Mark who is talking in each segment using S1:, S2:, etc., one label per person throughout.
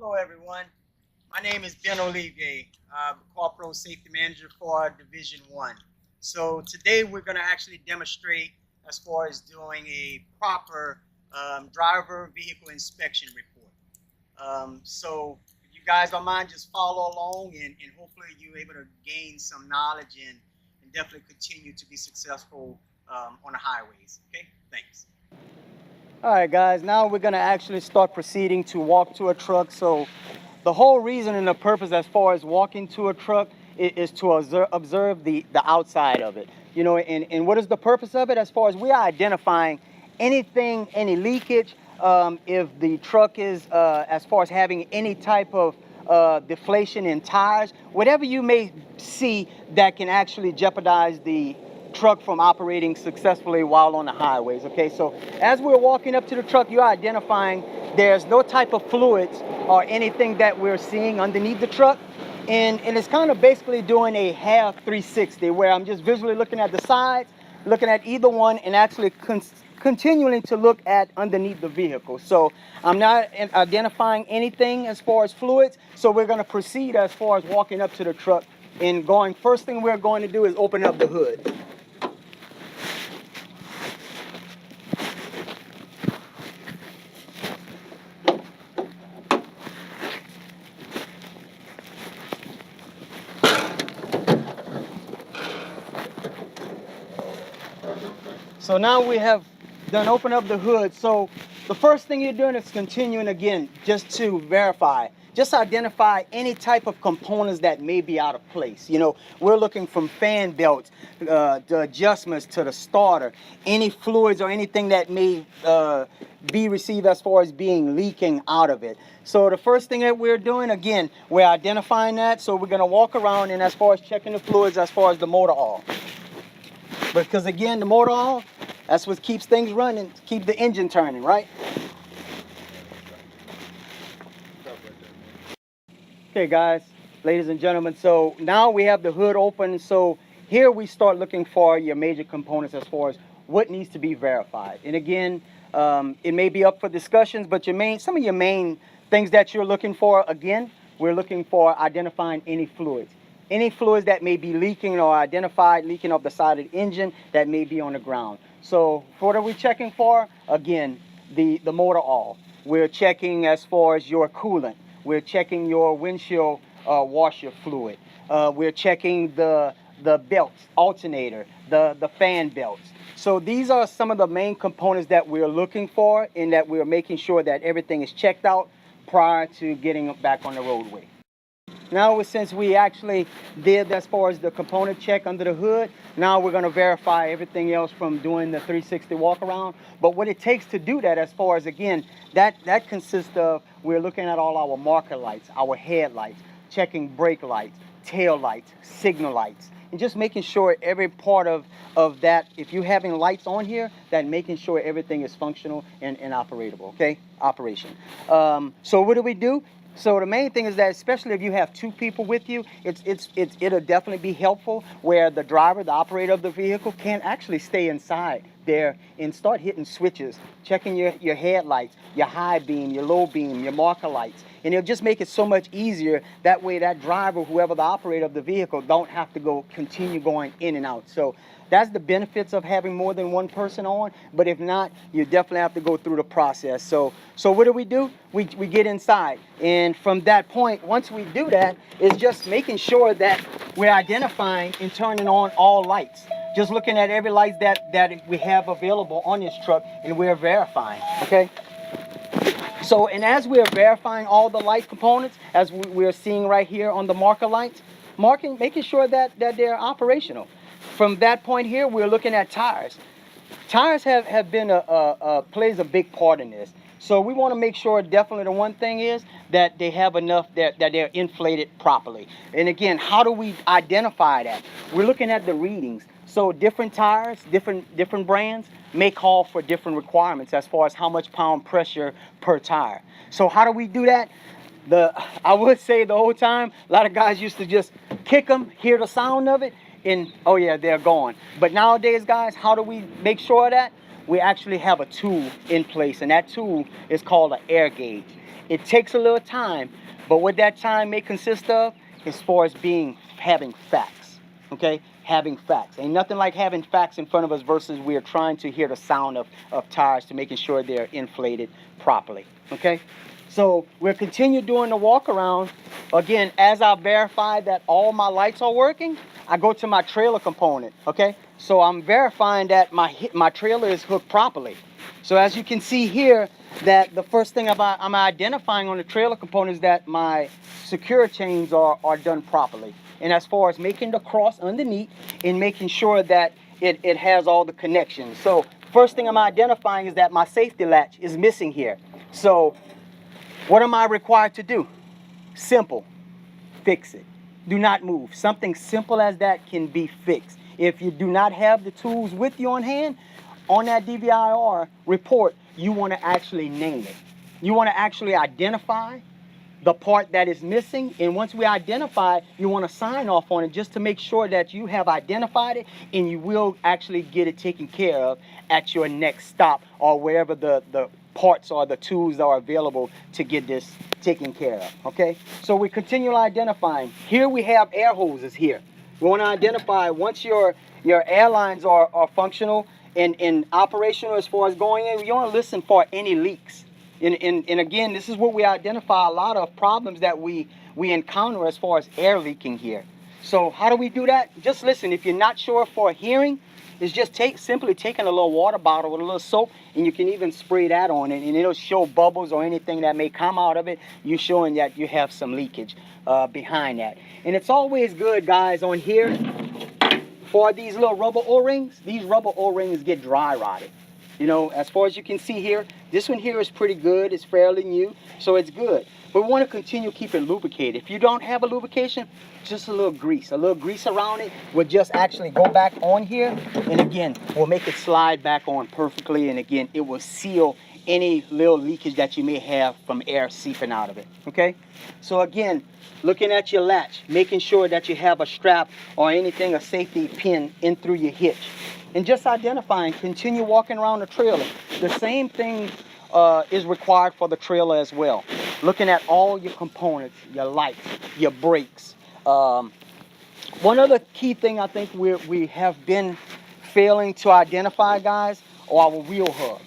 S1: Hello, everyone. My name is Ben Olivier. I'm Corporal Safety Manager for Division 1. So today we're going to actually demonstrate as far as doing a proper driver vehicle inspection report. So if you guys don't mind, just follow along and hopefully you're able to gain some knowledge and definitely continue to be successful on the highways. Okay, thanks. All right, guys, now we're going to actually start proceeding to walk to a truck. So the whole reason and the purpose as far as walking to a truck is to observe the outside of it. You know, and what is the purpose of it? As far as we are identifying anything, any leakage, if the truck is as far as having any type of deflation in tires, whatever you may see that can actually jeopardize the truck from operating successfully while on the highways. Okay, so as we're walking up to the truck, you're identifying there's no type of fluids or anything that we're seeing underneath the truck, and it's kind of basically doing a half 360 where I'm just visually looking at the sides, looking at either one, and actually continuing to look at underneath the vehicle. So I'm not identifying anything as far as fluids, so we're going to proceed as far as walking up to the truck and going. First thing we're going to do is open up the hood. So now we have done open up the hood. So the first thing you're doing is continuing again just to verify, just identify any type of components that may be out of place. You know, we're looking from fan belts, the adjustments to the starter, any fluids or anything that may be received as far as being leaking out of it. So the first thing that we're doing, again, we're identifying that. So we're going to walk around and as far as checking the fluids as far as the motor oil. Because again, the motor oil, that's what keeps things running, keep the engine turning, right? Okay, guys, ladies and gentlemen, so now we have the hood open. So here we start looking for your major components as far as what needs to be verified. And again, it may be up for discussions, but some of your main things that you're looking for, again, we're looking for identifying any fluids. Any fluids that may be leaking or identified leaking off the side of the engine that may be on the ground. So what are we checking for? Again, the motor oil. We're checking as far as your coolant. We're checking your windshield washer fluid. We're checking the belts, alternator, the fan belts. So these are some of the main components that we're looking for, and that we're making sure that everything is checked out prior to getting back on the roadway. Now, since we actually did as far as the component check under the hood, now we're going to verify everything else from doing the 360 walk around. But what it takes to do that, as far as, again, that consists of, we're looking at all our marker lights, our headlights, checking brake lights, tail lights, signal lights, and just making sure every part of that, if you're having lights on here, that making sure everything is functional and operable, okay? Operation. So what do? So the main thing is that, especially if you have two people with you, it'll definitely be helpful where the driver, the operator of the vehicle, can actually stay inside there and start hitting switches, checking your headlights, your high beam, your low beam, your marker lights. And it'll just make it so much easier. That way that driver, whoever the operator of the vehicle, don't have to continue going in and out. So that's the benefits of having more than one person on. But if not, you definitely have to go through the process. So what do? We get inside. And from that point, once we do that, it's just making sure that we're identifying and turning on all lights. Just looking at every light that we have available on this truck, and we're verifying, okay? So, and as we're verifying all the light components, as we're seeing right here on the marker lights, making sure that they're operational. From that point here, we're looking at tires. Tires have been plays a big part in this. So we want to make sure, definitely the one thing is that they have enough that they're inflated properly. And again, how do we identify that? We're looking at the readings. So different tires, different brands may call for different requirements as far as how much pound pressure per tire. So how do we do that? I would say the whole time, a lot of guys used to just kick them, hear the sound of it, and oh yeah, they're gone. But nowadays, guys, how do we make sure of that? We actually have a tool in place, and that tool is called an air gauge. It takes a little time, but what that time may consist of, as far as having facts, okay? Having facts. Ain't nothing like having facts in front of us versus we are trying to hear the sound of tires to making sure they're inflated properly, okay? So we'll continue doing the walk around. Again, as I verify that all my lights are working, I go to my trailer component, okay? So I'm verifying that my trailer is hooked properly. So as you can see here, that the first thing I'm identifying on the trailer component is that my secure chains are done properly. And as far as making the cross underneath and making sure that it has all the connections. So first thing I'm identifying is that my safety latch is missing here. So what am I required to do? Simple. Fix it. Do not move. Something simple as that can be fixed. If you do not have the tools with you on hand, on that DVIR report, you want to actually name it. You want to actually identify the part that is missing, and once we identify, you want to sign off on it just to make sure that you have identified it and you will actually get it taken care of at your next stop or wherever the parts or the tools that are available to get this taken care of, okay? So we continue identifying. Here we have air hoses here. We want to identify once your airlines are functional and operational as far as going in, you want to listen for any leaks. And again, this is what we identify a lot of problems that we encounter as far as air leaking here. So how do we do that? Just listen. If you're not sure for hearing, it's just simply taking a little water bottle with a little soap, and you can even spray that on it, and it'll show bubbles or anything that may come out of it. You're showing that you have some leakage behind that. And it's always good, guys, on here for these little rubber O-rings. These rubber O-rings get dry rotted. You know, as far as you can see here, this one here is pretty good. It's fairly new, so it's good. But we want to continue keeping lubricated. If you don't have a lubrication, just a little grease around it will just actually go back on here. And again, we'll make it slide back on perfectly. And again, it will seal any little leakage that you may have from air seeping out of it, okay? So again, looking at your latch, making sure that you have a strap or anything, a safety pin in through your hitch. And just identifying, continue walking around the trailer. The same thing is required for the trailer as well. Looking at all your components, your lights, your brakes. One other key thing I think we have been failing to identify, guys, are our wheel hubs.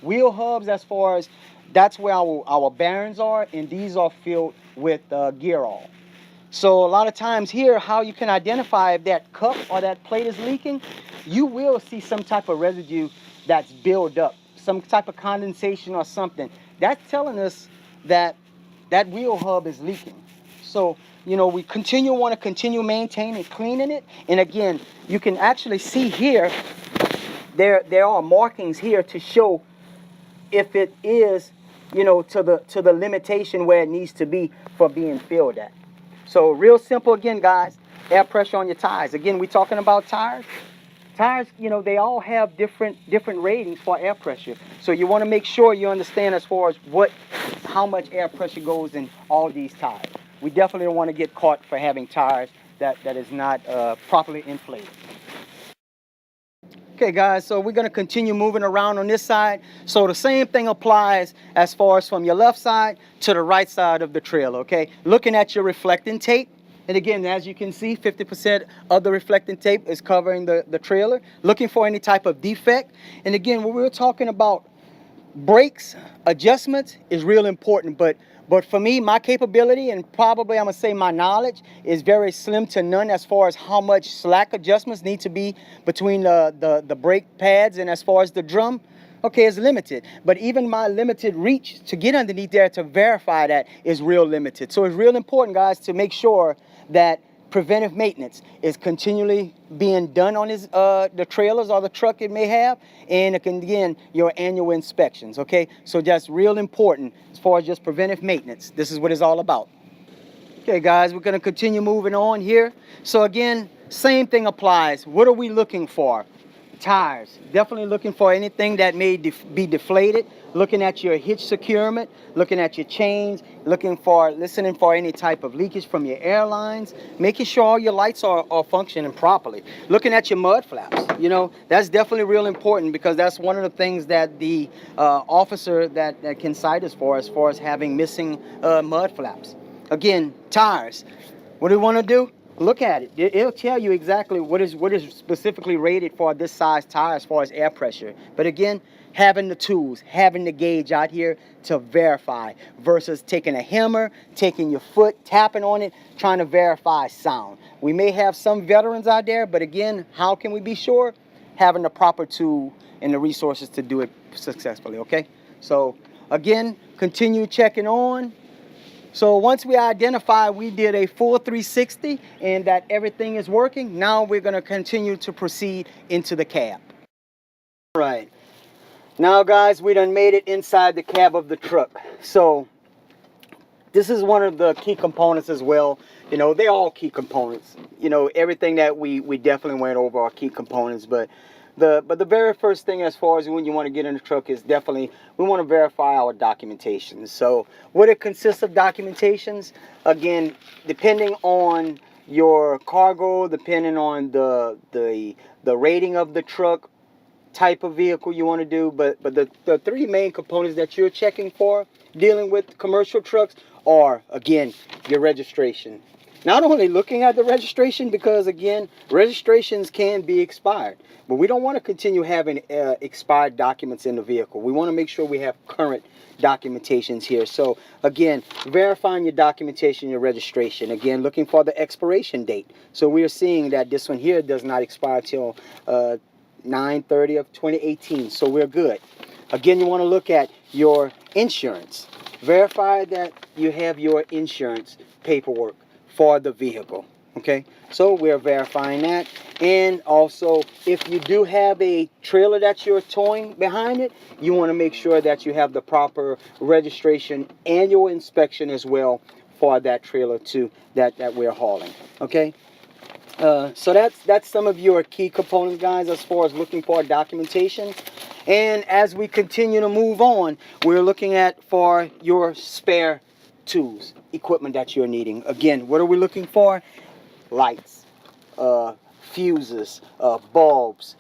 S1: Wheel hubs, as far as that's where our bearings are, and these are filled with gear oil. So a lot of times here, how you can identify if that cup or that plate is leaking, you will see some type of residue that's built up, some type of condensation or something. That's telling us that that wheel hub is leaking. So, you know, we want to continue maintaining, cleaning it. And again, you can actually see here, there are markings here to show if it is, you know, to the limitation where it needs to be for being filled at. So real simple again, guys, air pressure on your tires. Again, we're talking about tires. Tires, you know, they all have different ratings for air pressure. So you want to make sure you understand as far as how much air pressure goes in all these tires. We definitely don't want to get caught for having tires that is not properly inflated. Okay, guys, so we're going to continue moving around on this side. So the same thing applies as far as from your left side to the right side of the trailer, okay? Looking at your reflecting tape. And again, as you can see, 50% of the reflecting tape is covering the trailer. Looking for any type of defect. And again, when we're talking about brakes, adjustments is real important. But for me, my capability, and probably I'm going to say my knowledge, is very slim to none as far as how much slack adjustments need to be between the brake pads and as far as the drum. Okay, it's limited. But even my limited reach to get underneath there to verify that is real limited. So it's real important, guys, to make sure that preventive maintenance is continually being done on the trailers or the truck it may have, and again, your annual inspections, okay? So that's real important as far as just preventive maintenance. This is what it's all about. Okay, guys, we're going to continue moving on here. So again, same thing applies. What are we looking for? tires, definitely looking for anything that may be deflated, looking at your hitch securement, looking at your chains, listening for any type of leakage from your airlines, making sure all your lights are functioning properly, looking at your mud flaps. You know, that's definitely real important, because that's one of the things that the officer that can cite us for, as far as having missing mud flaps. Again, tires, what do we want to do? Look at it. It'll tell you exactly what is specifically rated for this size tire as far as air pressure. But again, having the tools, having the gauge out here to verify, versus taking a hammer, taking your foot, tapping on it, trying to verify sound. We may have some veterans out there, but again, how can we be sure? Having the proper tool and the resources to do it successfully, okay? So again, continue checking on. So once we identify we did a full 360 and that everything is working, now we're going to continue to proceed into the cab. All right. Now, guys, we done made it inside the cab of the truck. So this is one of the key components as well. You know, they're all key components. You know, everything that we definitely went over are key components, but the very first thing as far as when you want to get in the truck is definitely we want to verify our documentation. So what it consists of documentations, again, depending on your cargo, depending on the rating of the truck, type of vehicle you want to do, but the three main components that you're checking for dealing with commercial trucks are, again, your registration. Not only looking at the registration, because again, registrations can be expired, but we don't want to continue having expired documents in the vehicle. We want to make sure we have current documentations here. So again, verifying your documentation, your registration. Again, looking for the expiration date. So we are seeing that this one here does not expire till 9/30 of 2018. So we're good. Again, you want to look at your insurance. Verify that you have your insurance paperwork for the vehicle. Okay, so we're verifying that. And also, if you do have a trailer that you're towing behind it, you want to make sure that you have the proper registration, annual inspection as well for that trailer too that we're hauling. Okay, so that's some of your key components, guys, as far as looking for documentation. And as we continue to move on, we're looking at for your spare tools, equipment that you're needing. Again, what are we looking for? Lights, fuses, bulbs.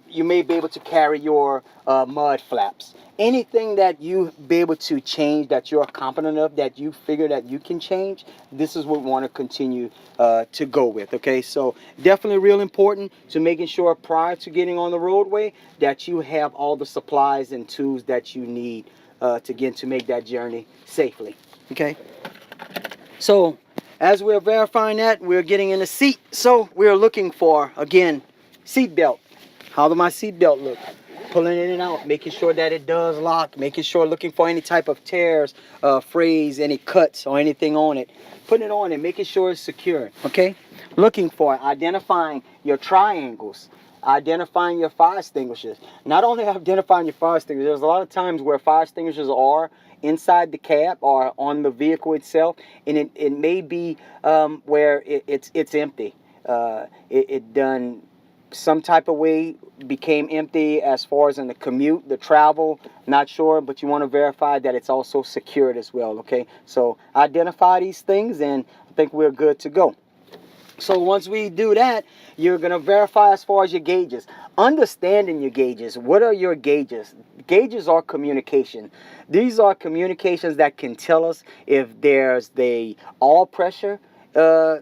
S1: You may be able to carry your mud flaps. Anything that you be able to change that you're competent of, that you figure that you can change, this is what we want to continue to go with. Okay, so definitely real important to making sure prior to getting on the roadway that you have all the supplies and tools that you need to make that journey safely. Okay, so as we're verifying that, we're getting in the seat. So we're looking for, again, seat belt. How does my seat belt look? Pulling it in and out, making sure that it does lock, making sure, looking for any type of tears, frays, any cuts or anything on it. Putting it on and making sure it's secure, okay? Looking for, identifying your triangles, identifying your fire extinguishers. Not only identifying your fire extinguishers, there's a lot of times where fire extinguishers are inside the cab or on the vehicle itself, and it may be where it's empty. It done some type of way became empty as far as in the commute, the travel, not sure, but you want to verify that it's also secured as well. Okay, so identify these things and I think we're good to go. So once we do that, you're going to verify as far as your gauges. Understanding your gauges. What are your gauges? Gauges are communication. These are communications that can tell us if there's the oil pressure,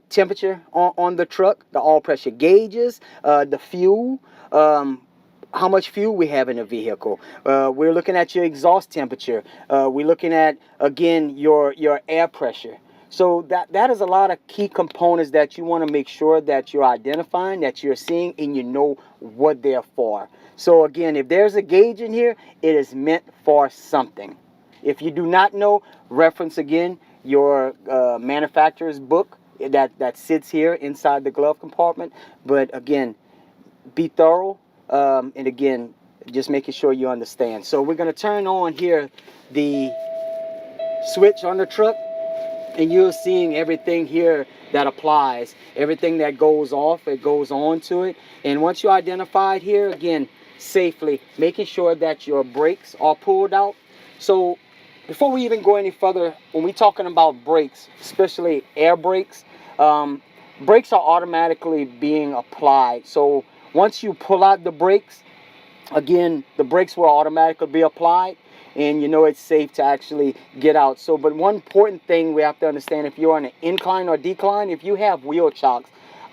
S1: temperature on the truck, the oil pressure gauges, the fuel, how much fuel we have in the vehicle. We're looking at your exhaust temperature. We're looking at, again, your air pressure. So that is a lot of key components that you want to make sure that you're identifying, that you're seeing, and you know what they're for. So again, if there's a gauge in here, it is meant for something. If you do not know, reference again your manufacturer's book that sits here inside the glove compartment. But again, be thorough, and again, just making sure you understand. So we're going to turn on here the switch on the truck. and you're seeing everything here that applies. Everything that goes off, it goes on to it. And once you identify it here, again, safely, making sure that your brakes are pulled out. So before we even go any further, when we're talking about brakes, especially air brakes, brakes are automatically being applied. So once you pull out the brakes, again, the brakes will automatically be applied, and you know it's safe to actually get out. So, but one important thing we have to understand, if you're on an incline or decline, if you have wheel chocks,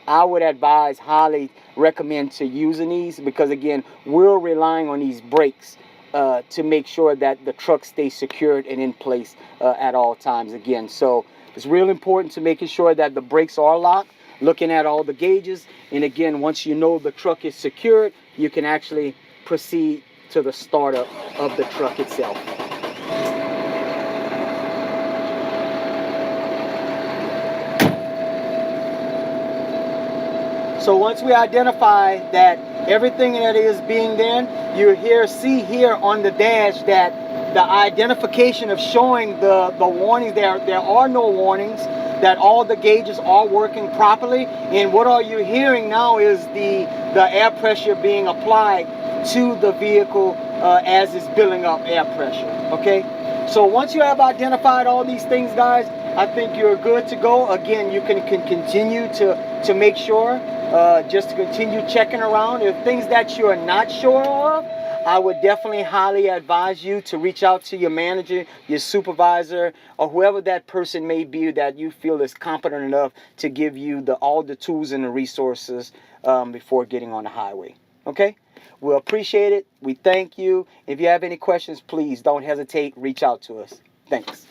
S1: I would highly recommend to using these, because again, we're relying on these brakes to make sure that the truck stays secured and in place at all times again. So it's real important to making sure that the brakes are locked, looking at all the gauges, and again, once you know the truck is secured, you can actually proceed to the startup of the truck itself. So once we identify that everything that is being done, you see here on the dash that the identification of showing the warnings, there are no warnings, that all the gauges are working properly. And what are you hearing now is the air pressure being applied to the vehicle as it's building up air pressure. Okay, so once you have identified all these things, guys, I think you're good to go. Again, you can continue to make sure, just to continue checking around. If things that you're not sure of, I would definitely highly advise you to reach out to your manager, your supervisor, or whoever that person may be that you feel is competent enough to give you all the tools and the resources before getting on the highway. Okay? We'll appreciate it. We thank you. If you have any questions, please don't hesitate. Reach out to us. Thanks.